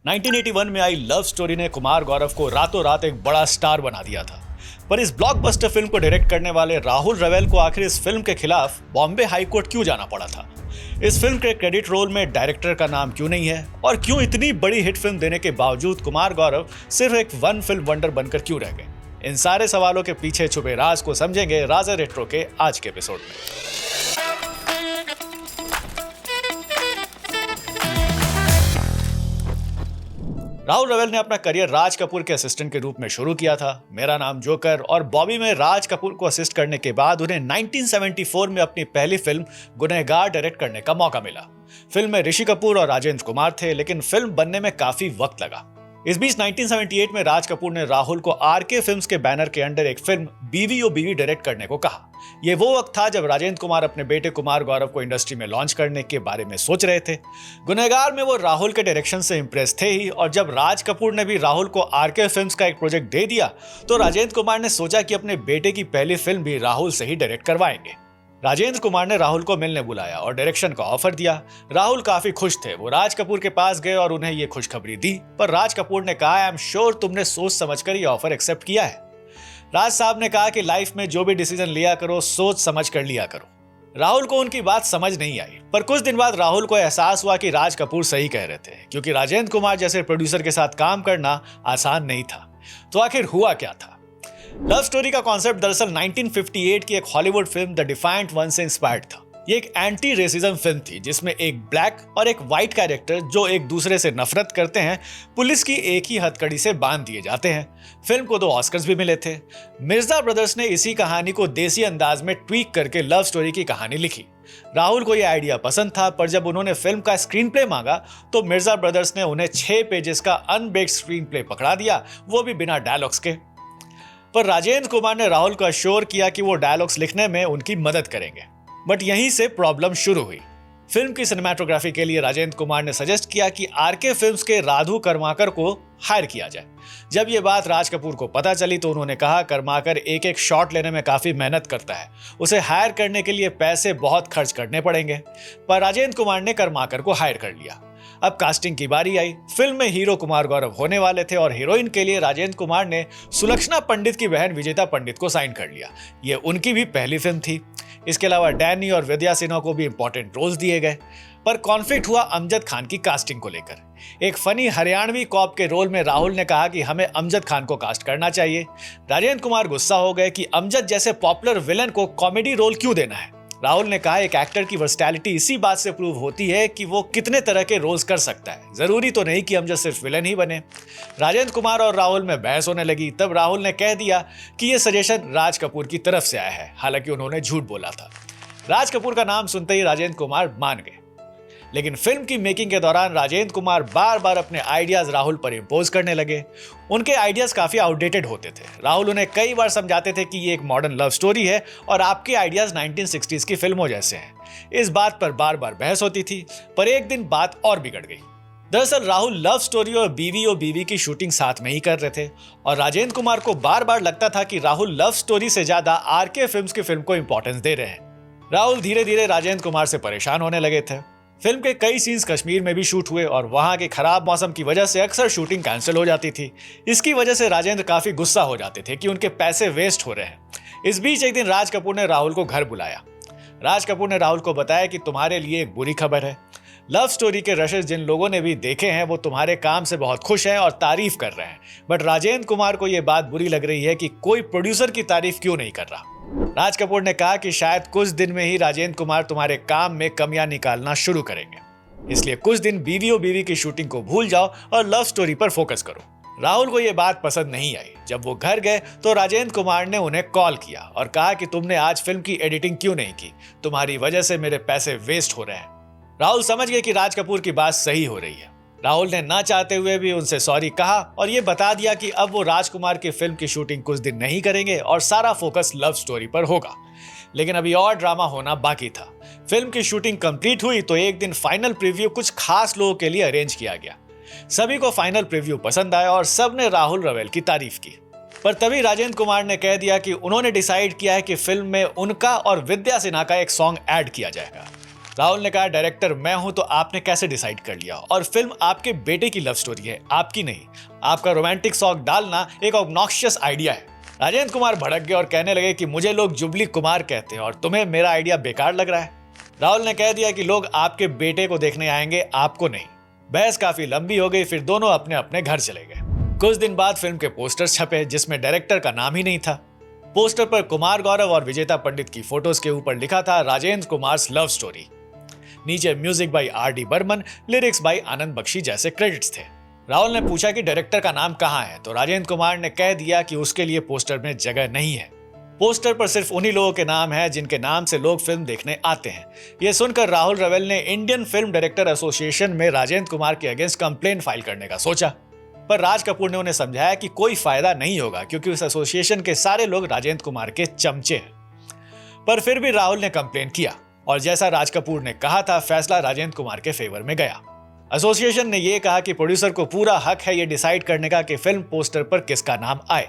1981 में I love story ने कुमार गौरव को रातों रात एक बड़ा स्टार बना दिया था। पर इस ब्लॉकबस्टर फिल्म को डायरेक्ट करने वाले राहुल रवेल को आखिर इस फिल्म के खिलाफ बॉम्बे हाई कोर्ट क्यों जाना पड़ा था? इस फिल्म के क्रेडिट रोल में डायरेक्टर का नाम क्यों नहीं है? और क्यों इतनी बड़ी हिट फिल्म देने के बावजूद कुमार गौरव सिर्फ एक वन फिल्म वंडर बनकर क्यों रह गए? इन सारे सवालों के पीछे छुपे राज को समझेंगे राजा रेट्रो के आज के एपिसोड में। राहुल रवेल ने अपना करियर राज कपूर के असिस्टेंट के रूप में शुरू किया था। मेरा नाम जोकर और बॉबी में राज कपूर को असिस्ट करने के बाद उन्हें 1974 में अपनी पहली फिल्म गुनहगार डायरेक्ट करने का मौका मिला। फिल्म में ऋषि कपूर और राजेंद्र कुमार थे, लेकिन फिल्म बनने में काफी वक्त लगा। इस बीच 1978 में राज कपूर ने राहुल को आरके फिल्म्स के बैनर के अंडर एक फिल्म बीवी ओ बीवी डायरेक्ट करने को कहा। यह वो वक्त था जब राजेंद्र कुमार अपने बेटे कुमार गौरव को इंडस्ट्री में लॉन्च करने के बारे में सोच रहे थे। गुनहगार में वो राहुल के डायरेक्शन से इंप्रेस थे ही, और जब राज कपूर ने भी राहुल को आरके फिल्म्स का एक प्रोजेक्ट दे दिया तो राजेंद्र कुमार ने सोचा कि अपने बेटे की पहली फिल्म भी राहुल से ही डायरेक्ट करवाएंगे। राजेंद्र कुमार ने राहुल को मिलने बुलाया और डायरेक्शन का ऑफर दिया। राहुल काफी खुश थे। वो राज कपूर के पास गए और उन्हें ये खुशखबरी दी, पर राज कपूर ने कहा, आई एम श्योर तुमने सोच समझकर ये ऑफर एक्सेप्ट किया है। राज साहब ने कहा कि लाइफ में जो भी डिसीजन लिया करो सोच समझ कर लिया करो। राहुल को उनकी बात समझ नहीं आई, पर कुछ दिन बाद राहुल को एहसास हुआ कि राज कपूर सही कह रहे थे, क्योंकि राजेंद्र कुमार जैसे प्रोड्यूसर के साथ काम करना आसान नहीं था। तो आखिर हुआ क्या था? लव स्टोरी का कॉन्सेप्ट दरअसल 1958 की एक Hollywood film the defiant one से इंस्पायर्ड था। ये एक एंटी रेसिज्म फिल्म थी जिसमें एक ब्लैक और एक व्हाइट कैरेक्टर जो एक दूसरे से नफरत करते हैं, पुलिस की एक ही हथकड़ी से बांध दिए जाते हैं। फिल्म को 2 ऑस्कर्स भी मिले थे। मिर्जा ब्रदर्स ने इसी कहानी को देसी अंदाज में ट्वीक करके लव स्टोरी की कहानी लिखी। राहुल को यह आइडिया पसंद था, पर जब उन्होंने फिल्म का स्क्रीन प्ले मांगा तो मिर्जा ब्रदर्स ने उन्हें 6 पेजेस का अनबेक्ड स्क्रीन प्ले पकड़ा दिया, वो भी बिना डायलॉग्स के। पर राजेंद्र कुमार ने राहुल को अश्योर किया कि वो डायलॉग्स लिखने में उनकी मदद करेंगे। बट यहीं से प्रॉब्लम शुरू हुई। फिल्म की सिनेमेटोग्राफी के लिए राजेंद्र कुमार ने सजेस्ट किया कि आरके फिल्म्स के राधु कर्माकर को हायर किया जाए। जब ये बात राज कपूर को पता चली तो उन्होंने कहा, कर्माकर एक एक शॉट लेने में काफी मेहनत करता है, उसे हायर करने के लिए पैसे बहुत खर्च करने पड़ेंगे। पर राजेंद्र कुमार ने कर्माकर को हायर कर लिया। अब कास्टिंग की बारी आई। फिल्म में हीरो कुमार गौरव होने वाले थे और हीरोइन के लिए राजेंद्र कुमार ने सुलक्षणा पंडित की बहन विजेता पंडित को साइन कर लिया। ये उनकी भी पहली फिल्म थी। इसके अलावा डैनी और विद्या सिन्हा को भी इंपॉर्टेंट रोल्स दिए गए। पर कॉन्फ्लिक्ट हुआ अमजद खान की कास्टिंग को लेकर। एक फनी हरियाणवी कॉप के रोल में राहुल ने कहा कि हमें अमजद खान को कास्ट करना चाहिए। राजेंद्र कुमार गुस्सा हो गए कि अमजद जैसे पॉपुलर विलन को कॉमेडी रोल क्यों देना है। राहुल ने कहा, एक एक्टर की वर्सटैलिटी इसी बात से प्रूव होती है कि वो कितने तरह के रोल्स कर सकता है, जरूरी तो नहीं कि अमजद सिर्फ विलन ही बने। राजेंद्र कुमार और राहुल में बहस होने लगी। तब राहुल ने कह दिया कि ये सजेशन राज कपूर की तरफ से आया है, हालांकि उन्होंने झूठ बोला था। राज कपूर का नाम सुनते ही राजेंद्र कुमार मान गए। लेकिन फिल्म की मेकिंग के दौरान राजेंद्र कुमार बार बार अपने आइडियाज राहुल पर इंपोज करने लगे। उनके आइडियाज काफी आउटडेटेड होते थे। राहुल उन्हें कई बार समझाते थे कि ये एक मॉडर्न लव स्टोरी है और आपके आइडियाज 1960s की फिल्मों जैसे हैं। इस बात पर बार बार बहस होती थी, पर एक दिन बात और बिगड़ गई। दरअसल राहुल लव स्टोरी और बीवी ओ बीवी की शूटिंग साथ में ही कर रहे थे और राजेंद्र कुमार को बार बार लगता था कि राहुल लव स्टोरी से ज्यादा आरके फिल्म्स की फिल्म को इंपॉर्टेंस दे रहे हैं। राहुल धीरे धीरे राजेंद्र कुमार से परेशान होने लगे थे। फिल्म के कई सीन्स कश्मीर में भी शूट हुए और वहां के खराब मौसम की वजह से अक्सर शूटिंग कैंसिल हो जाती थी। इसकी वजह से राजेंद्र काफी गुस्सा हो जाते थे कि उनके पैसे वेस्ट हो रहे हैं। इस बीच एक दिन राज कपूर ने राहुल को घर बुलाया। राज कपूर ने राहुल को बताया कि तुम्हारे लिए एक बुरी खबर है। लव स्टोरी के रशेस जिन लोगों ने भी देखे हैं वो तुम्हारे काम से बहुत खुश हैं और तारीफ कर रहे हैं, बट राजेंद्र कुमार को यह बात बुरी लग रही है कि कोई प्रोड्यूसर की तारीफ क्यों नहीं कर रहा। राज कपूर ने कहा कि शायद कुछ दिन में ही राजेंद्र कुमार तुम्हारे काम में कमियां निकालना शुरू करेंगे, इसलिए कुछ दिन बीवी ओ बीवी की शूटिंग को भूल जाओ और लव स्टोरी पर फोकस करो। राहुल को यह बात पसंद नहीं आई। जब वो घर गए तो राजेंद्र कुमार ने उन्हें कॉल किया और कहा कि तुमने आज फिल्म की एडिटिंग क्यों नहीं की, तुम्हारी वजह से मेरे पैसे वेस्ट हो रहे हैं। राहुल समझ गए कि राज कपूर की बात सही हो रही है। राहुल ने ना चाहते हुए भी उनसे सॉरी कहा और ये बता दिया कि अब वो राजकुमार की फिल्म की शूटिंग कुछ दिन नहीं करेंगे और सारा फोकस लव स्टोरी पर होगा। लेकिन अभी और ड्रामा होना बाकी था। फिल्म की शूटिंग कंप्लीट हुई तो एक दिन फाइनल प्रीव्यू कुछ खास लोगों के लिए अरेंज किया गया। सभी को फाइनल प्रीव्यू पसंद आया और सब ने राहुल रवेल की तारीफ की। पर तभी राजेंद्र कुमार ने कह दिया कि उन्होंने डिसाइड किया है कि फिल्म में उनका और विद्या सिन्हा का एक सॉन्ग ऐड किया जाएगा। राहुल ने कहा, डायरेक्टर मैं हूं तो आपने कैसे डिसाइड कर लिया? और फिल्म आपके बेटे की लव स्टोरी है, आपकी नहीं। आपका रोमांटिक सॉन्ग डालना एक ऑब्नॉक्शियस आइडिया है। राजेंद्र कुमार भड़क गए और कहने लगे कि मुझे लोग जुबली कुमार कहते हैं और तुम्हें मेरा आइडिया बेकार लग रहा है। राहुल ने कह दिया कि लोग आपके बेटे को देखने आएंगे, आपको नहीं। बहस काफी लंबी हो गई, फिर दोनों अपने अपने घर चले गए। कुछ दिन बाद फिल्म के पोस्टर्स छपे जिसमें डायरेक्टर का नाम ही नहीं था। पोस्टर पर कुमार गौरव और विजेता पंडित की फोटोज के ऊपर लिखा था राजेंद्र कुमार्स लव स्टोरी। नीचे music by R.D. Burman, lyrics by Anand Bakshi जैसे क्रेडिट्स थे। राहुल ने पूछा कि डायरेक्टर का नाम कहाँ है, तो राजेंद्र कुमार ने कह दिया कि उसके लिए पोस्टर में जगह नहीं है। पोस्टर पर सिर्फ उन्हीं लोगों के नाम है जिनके नाम से लोग फिल्म देखने आते हैं। यह सुनकर राहुल रवेल ने इंडियन फिल्म डायरेक्टर एसोसिएशन में राजेंद्र कुमार के अगेंस्ट कंप्लेंट फाइल करने का सोचा, पर राज कपूर ने उन्हें समझाया कि कोई फायदा नहीं होगा क्योंकि उस एसोसिएशन के सारे लोग राजेंद्र कुमार के चमचे हैं। पर फिर भी राहुल ने कंप्लेंट किया और जैसा राज कपूर ने कहा था, फैसला राजेंद्र कुमार के फेवर में गया। एसोसिएशन ने यह कहा कि प्रोड्यूसर को पूरा हक है यह डिसाइड करने का कि फिल्म पोस्टर पर किसका नाम आए।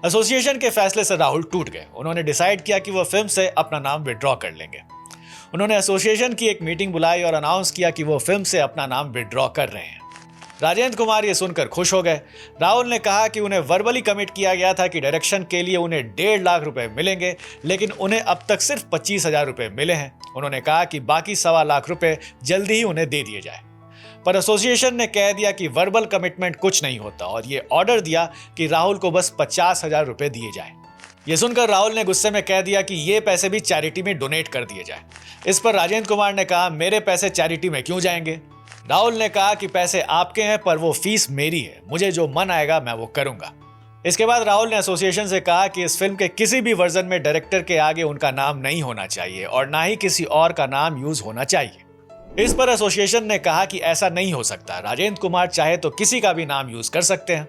एसोसिएशन के फैसले से राहुल टूट गए। उन्होंने डिसाइड किया कि वह फिल्म से अपना नाम विड्रॉ कर लेंगे। उन्होंने एसोसिएशन की एक मीटिंग बुलाई और अनाउंस किया कि वो फिल्म से अपना नाम विड्रॉ कर रहे हैं। राजेंद्र कुमार ये सुनकर खुश हो गए। राहुल ने कहा कि उन्हें वर्बली कमिट किया गया था कि डायरेक्शन के लिए उन्हें 1.5 लाख रुपए मिलेंगे, लेकिन उन्हें अब तक सिर्फ 25,000 रुपए मिले हैं। उन्होंने कहा कि बाकी 1.25 लाख रुपए जल्दी ही उन्हें दे दिए जाए, पर एसोसिएशन ने कह दिया कि वर्बल कमिटमेंट कुछ नहीं होता और ये ऑर्डर दिया कि राहुल को बस 50,000 रुपए दिए जाए। ये सुनकर राहुल ने गुस्से में कह दिया कि ये पैसे भी चैरिटी में डोनेट कर दिए जाए। इस पर राजेंद्र कुमार ने कहा, मेरे पैसे चैरिटी में क्यों जाएंगे? राहुल ने कहा कि पैसे आपके हैं पर वो फीस मेरी है, मुझे जो मन आएगा मैं वो करूंगा। इसके बाद राहुल ने एसोसिएशन से कहा कि इस फिल्म के किसी भी वर्जन में डायरेक्टर के आगे उनका नाम नहीं होना चाहिए और ना ही किसी और का नाम यूज होना चाहिए। इस पर एसोसिएशन ने कहा कि ऐसा नहीं हो सकता, राजेंद्र कुमार चाहे तो किसी का भी नाम यूज कर सकते हैं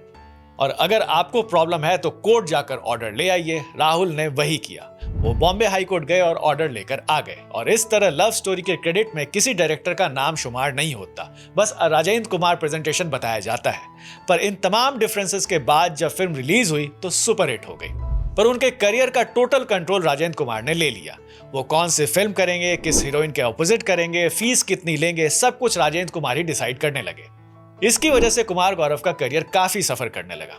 और अगर आपको प्रॉब्लम है तो कोर्ट जाकर ऑर्डर ले आइए। राहुल ने वही किया। वो बॉम्बे हाई कोर्ट गए और ऑर्डर लेकर आ गए और इस तरह लव स्टोरी के क्रेडिट में किसी डायरेक्टर का नाम शुमार नहीं होता, बस राजेंद्र कुमार प्रेजेंटेशन बताया जाता है। पर इन तमाम डिफरेंसेस के बाद जब फिल्म रिलीज हुई तो सुपर हिट हो गई, पर उनके करियर का टोटल कंट्रोल राजेंद्र कुमार ने ले लिया। वो कौन सी फिल्म करेंगे, किस हीरोइन के ऑपोजिट करेंगे, फीस कितनी लेंगे, सब कुछ राजेंद्र कुमार ही डिसाइड करने लगे। इसकी वजह से कुमार गौरव का करियर काफी सफर करने लगा।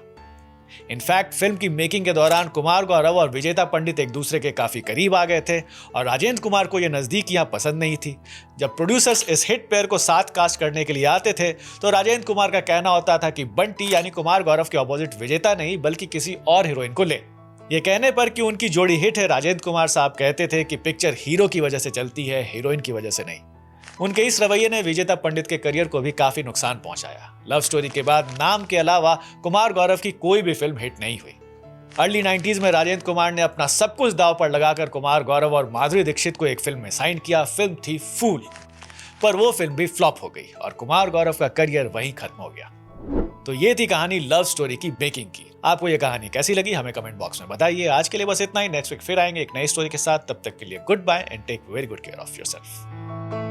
इनफैक्ट फिल्म की मेकिंग के दौरान कुमार गौरव और विजेता पंडित एक दूसरे के काफी करीब आ गए थे और राजेंद्र कुमार को यह नजदीकियां पसंद नहीं थी। जब प्रोड्यूसर्स इस हिट पेयर को साथ कास्ट करने के लिए आते थे तो राजेंद्र कुमार का कहना होता था कि बंटी यानी कुमार गौरव के ऑपोजिट विजेता नहीं बल्कि किसी और हीरोइन को ले। ये कहने पर कि उनकी जोड़ी हिट है, राजेंद्र कुमार साहब कहते थे कि पिक्चर हीरो की वजह से चलती है, हीरोइन की वजह से नहीं। उनके इस रवैये ने विजेता पंडित के करियर को भी काफी नुकसान पहुंचाया। लव स्टोरी के बाद नाम के अलावा कुमार गौरव की कोई भी फिल्म हिट नहीं हुई। अर्ली 90s में राजेंद्र कुमार ने अपना सब कुछ दांव पर लगाकर कुमार गौरव और माधुरी दीक्षित को एक फिल्म में साइन किया। फिल्म थी फूल, पर वो फिल्म भी फ्लॉप हो गई और कुमार गौरव का करियर वहीं खत्म हो गया। तो ये थी कहानी लव स्टोरी की मेकिंग की। आपको ये कहानी कैसी लगी हमें कमेंट बॉक्स में बताइए। आज के लिए बस इतना ही। नेक्स्ट वीक फिर आएंगे एक नई स्टोरी के साथ। तब तक के लिए goodbye and take very good care of yourself.